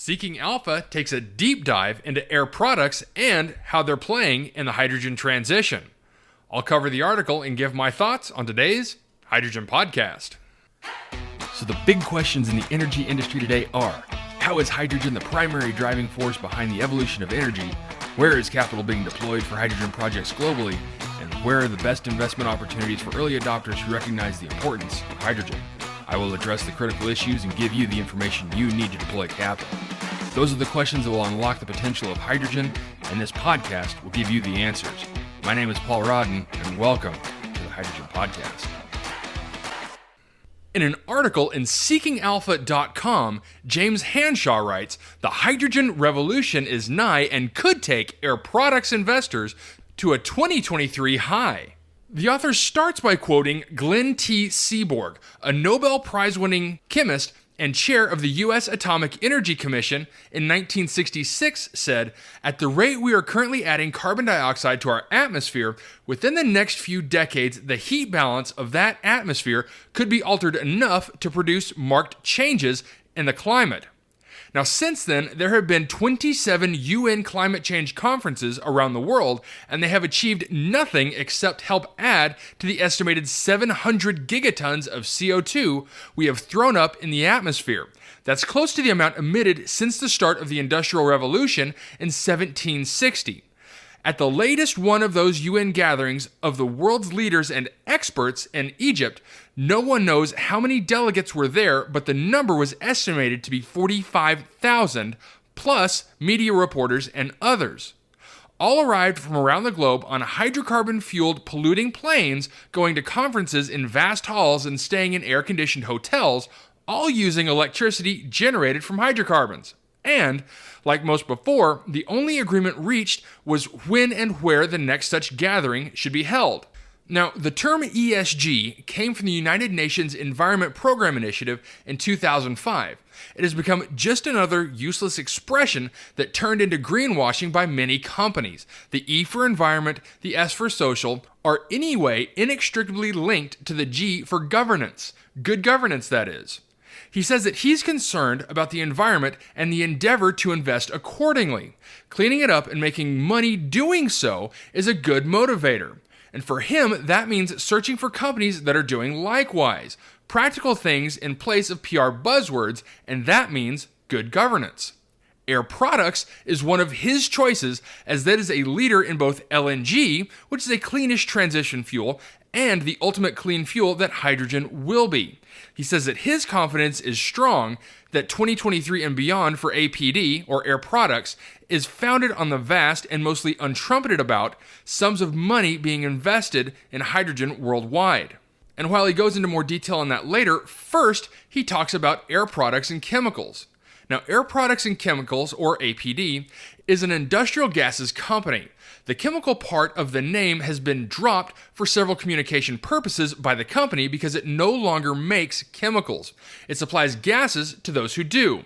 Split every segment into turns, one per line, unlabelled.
Seeking Alpha takes a deep dive into Air Products and how they're playing in the hydrogen transition. I'll cover the article and give my thoughts on today's Hydrogen Podcast. So the big questions in the energy industry today are, how is hydrogen the primary driving force behind the evolution of energy? Where is capital being deployed for hydrogen projects globally? And where are the best investment opportunities for early adopters who recognize the importance of hydrogen? I will address the critical issues and give you the information you need to deploy capital. Those are the questions that will unlock the potential of hydrogen, and this podcast will give you the answers. My name is Paul Rodden, and welcome to the Hydrogen Podcast. In an article in SeekingAlpha.com, James Hanshaw writes, "The hydrogen revolution is nigh and could take Air Products investors to a 2023 high." The author starts by quoting Glenn T. Seaborg, a Nobel Prize-winning chemist and chair of the U.S. Atomic Energy Commission in 1966, said, "At the rate we are currently adding carbon dioxide to our atmosphere, within the next few decades, the heat balance of that atmosphere could be altered enough to produce marked changes in the climate." Now, since then, there have been 27 UN climate change conferences around the world, and they have achieved nothing except help add to the estimated 700 gigatons of CO2 we have thrown up in the atmosphere. That's close to the amount emitted since the start of the Industrial Revolution in 1760. At the latest one of those UN gatherings of the world's leaders and experts in Egypt, no one knows how many delegates were there, but the number was estimated to be 45,000, plus media reporters and others. All arrived from around the globe on hydrocarbon-fueled polluting planes, going to conferences in vast halls and staying in air-conditioned hotels, all using electricity generated from hydrocarbons. And, like most before, the only agreement reached was when and where the next such gathering should be held. Now, the term ESG came from the United Nations Environment Program Initiative in 2005. It has become just another useless expression that turned into greenwashing by many companies. The E for environment, the S for social, are anyway inextricably linked to the G for governance. Good governance, that is. He says that he's concerned about the environment and the endeavor to invest accordingly. Cleaning it up and making money doing so is a good motivator. And for him, that means searching for companies that are doing likewise. Practical things in place of PR buzzwords, and that means good governance. Air Products is one of his choices, as that is a leader in both LNG, which is a cleanish transition fuel, and the ultimate clean fuel that hydrogen will be. He says that his confidence is strong that 2023 and beyond for APD, or Air Products, is founded on the vast and mostly untrumpeted about sums of money being invested in hydrogen worldwide. And while he goes into more detail on that later, first he talks about Air Products and Chemicals. Now, Air Products and Chemicals, or APD, is an industrial gases company. The chemical part of the name has been dropped for several communication purposes by the company because it no longer makes chemicals. It supplies gases to those who do.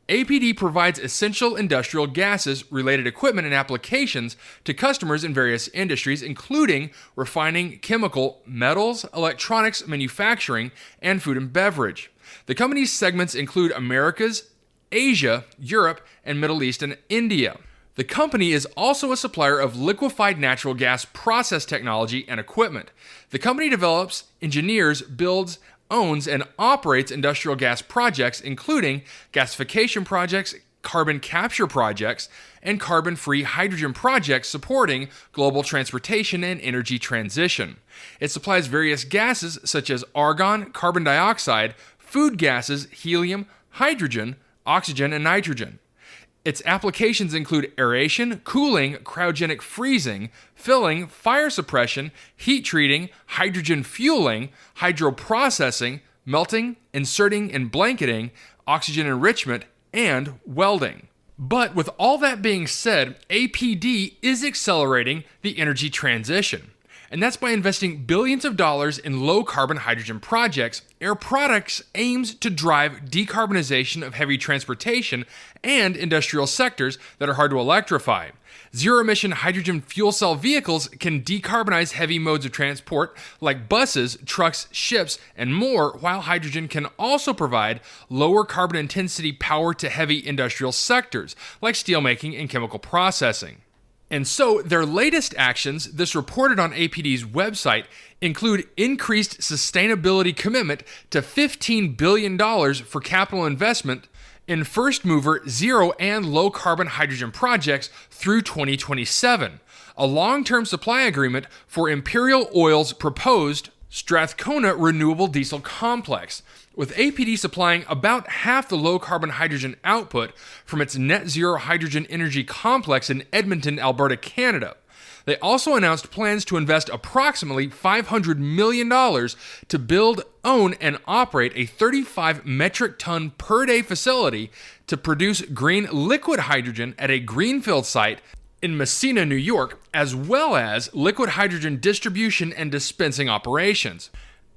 APD provides essential industrial gases, related equipment, and applications to customers in various industries, including refining, chemical, metals, electronics, manufacturing, and food and beverage. The company's segments include Americas, Asia, Europe, and Middle East and India. The company is also a supplier of liquefied natural gas process technology and equipment. The company develops, engineers, builds, owns, and operates industrial gas projects, including gasification projects, carbon capture projects, and carbon-free hydrogen projects supporting global transportation and energy transition. It supplies various gases such as argon, carbon dioxide, food gases, helium, hydrogen, oxygen, and nitrogen. Its applications include aeration, cooling, cryogenic freezing, filling, fire suppression, heat treating, hydrogen fueling, hydroprocessing, melting, inserting and blanketing, oxygen enrichment, and welding. But with all that being said, APD is accelerating the energy transition. And that's by investing billions of dollars in low-carbon hydrogen projects. Air Products aims to drive decarbonization of heavy transportation and industrial sectors that are hard to electrify. Zero-emission hydrogen fuel cell vehicles can decarbonize heavy modes of transport like buses, trucks, ships, and more, while hydrogen can also provide lower carbon intensity power to heavy industrial sectors like steelmaking and chemical processing. And so, their latest actions, this reported on APD's website, include increased sustainability commitment to $15 billion for capital investment in first-mover zero and low-carbon hydrogen projects through 2027, a long-term supply agreement for Imperial Oil's proposed Strathcona Renewable Diesel Complex, with APD supplying about half the low-carbon hydrogen output from its net-zero hydrogen energy complex in Edmonton, Alberta, Canada. They also announced plans to invest approximately $500 million to build, own, and operate a 35 metric ton per day facility to produce green liquid hydrogen at a greenfield site in Messina, New York, as well as liquid hydrogen distribution and dispensing operations.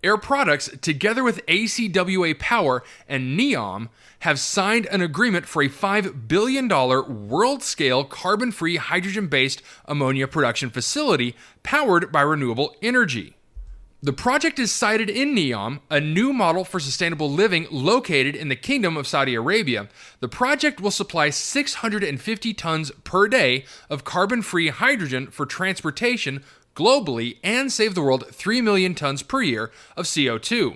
Air Products, together with ACWA Power and NEOM, have signed an agreement for a $5 billion world-scale carbon-free hydrogen-based ammonia production facility powered by renewable energy. The project is cited in NEOM, a new model for sustainable living located in the Kingdom of Saudi Arabia. The project will supply 650 tons per day of carbon-free hydrogen for transportation globally and save the world 3 million tons per year of CO2.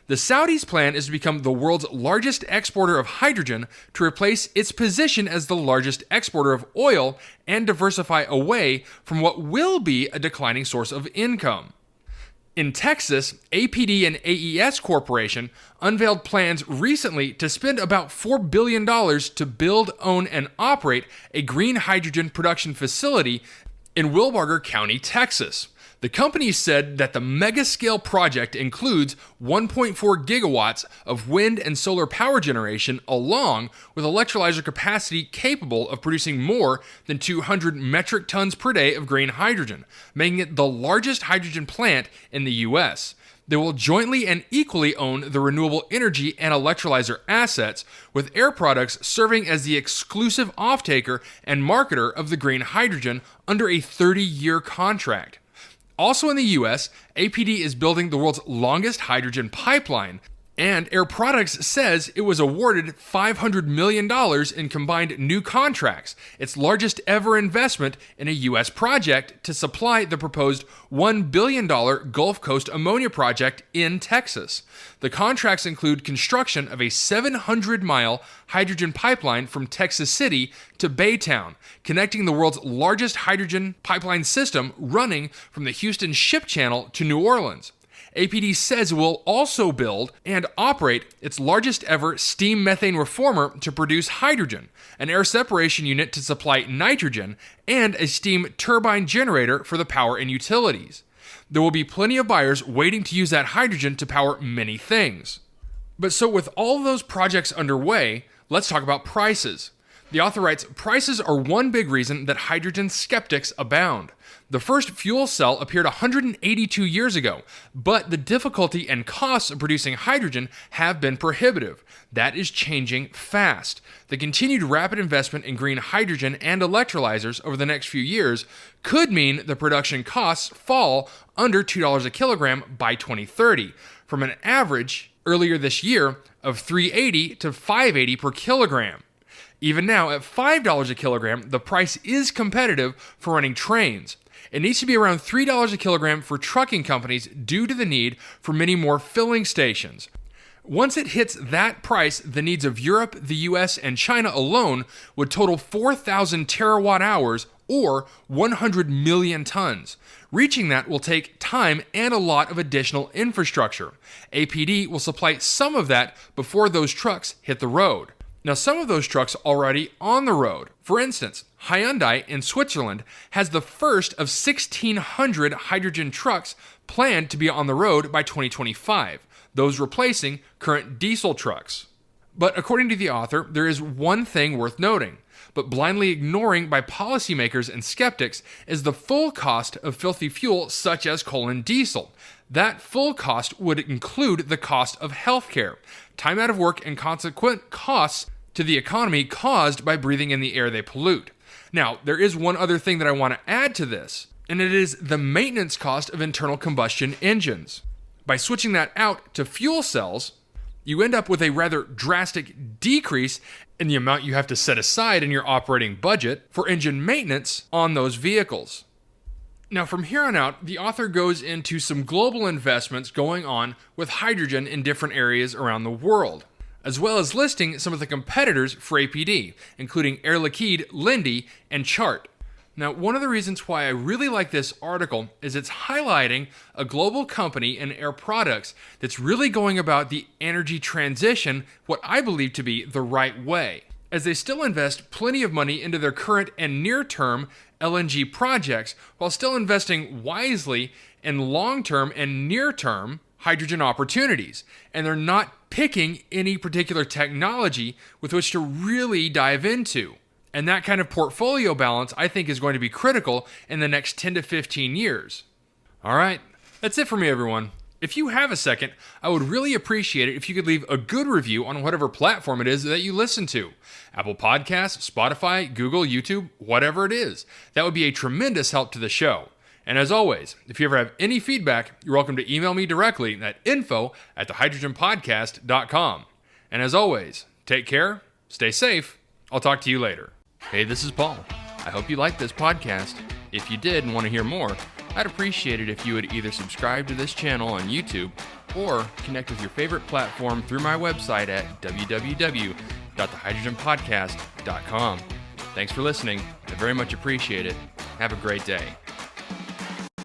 The Saudis' plan is to become the world's largest exporter of hydrogen to replace its position as the largest exporter of oil and diversify away from what will be a declining source of income. In Texas, APD and AES Corporation unveiled plans recently to spend about $4 billion to build, own, and operate a green hydrogen production facility in Wilbarger County, Texas. The company said that the mega-scale project includes 1.4 gigawatts of wind and solar power generation, along with electrolyzer capacity capable of producing more than 200 metric tons per day of green hydrogen, making it the largest hydrogen plant in the U.S. They will jointly and equally own the renewable energy and electrolyzer assets, with Air Products serving as the exclusive offtaker and marketer of the green hydrogen under a 30-year contract. Also in the U.S., APD is building the world's longest hydrogen pipeline, and Air Products says it was awarded $500 million in combined new contracts, its largest ever investment in a U.S. project to supply the proposed $1 billion Gulf Coast ammonia project in Texas. The contracts include construction of a 700-mile hydrogen pipeline from Texas City to Baytown, connecting the world's largest hydrogen pipeline system running from the Houston Ship Channel to New Orleans. APD says it will also build and operate its largest ever steam methane reformer to produce hydrogen, an air separation unit to supply nitrogen, and a steam turbine generator for the power and utilities. There will be plenty of buyers waiting to use that hydrogen to power many things. But so with all those projects underway, let's talk about prices. The author writes, prices are one big reason that hydrogen skeptics abound. The first fuel cell appeared 182 years ago, but the difficulty and costs of producing hydrogen have been prohibitive. That is changing fast. The continued rapid investment in green hydrogen and electrolyzers over the next few years could mean the production costs fall under $2 a kilogram by 2030, from an average earlier this year of $3.80 to $5.80 per kilogram. Even now, at $5 a kilogram, the price is competitive for running trains. It needs to be around $3 a kilogram for trucking companies due to the need for many more filling stations. Once it hits that price, the needs of Europe, the US, and China alone would total 4,000 terawatt hours or 100 million tons. Reaching that will take time and a lot of additional infrastructure. APD will supply some of that before those trucks hit the road. Now, some of those trucks are already on the road. For instance, Hyundai in Switzerland has the first of 1,600 hydrogen trucks planned to be on the road by 2025, those replacing current diesel trucks. But according to the author, there is one thing worth noting, but blindly ignoring by policymakers and skeptics is the full cost of filthy fuel such as coal and diesel. That full cost would include the cost of healthcare, time out of work, and consequent costs to the economy caused by breathing in the air they pollute. Now, there is one other thing that I want to add to this, and it is the maintenance cost of internal combustion engines. By switching that out to fuel cells, you end up with a rather drastic decrease in the amount you have to set aside in your operating budget for engine maintenance on those vehicles. Now, from here on out, the author goes into some global investments going on with hydrogen in different areas around the world, as well as listing some of the competitors for APD, including Air Liquide, Linde, and Chart. Now, one of the reasons why I really like this article is it's highlighting a global company in air products that's really going about the energy transition what I believe to be the right way, as they still invest plenty of money into their current and near-term LNG projects while still investing wisely in long-term and near-term hydrogen opportunities. And they're not picking any particular technology with which to really dive into. And that kind of portfolio balance, I think, is going to be critical in the next 10 to 15 years. All right, that's it for me, everyone. If you have a second, I would really appreciate it if you could leave a good review on whatever platform it is that you listen to. Apple Podcasts, Spotify, Google, YouTube, whatever it is. That would be a tremendous help to the show. And as always, if you ever have any feedback, you're welcome to email me directly at info@thehydrogenpodcast.com. And as always, take care, stay safe, I'll talk to you later. Hey, this is Paul. I hope you liked this podcast. If you did and want to hear more, I'd appreciate it if you would either subscribe to this channel on YouTube or connect with your favorite platform through my website at www.thehydrogenpodcast.com. Thanks for listening. I very much appreciate it. Have a great day.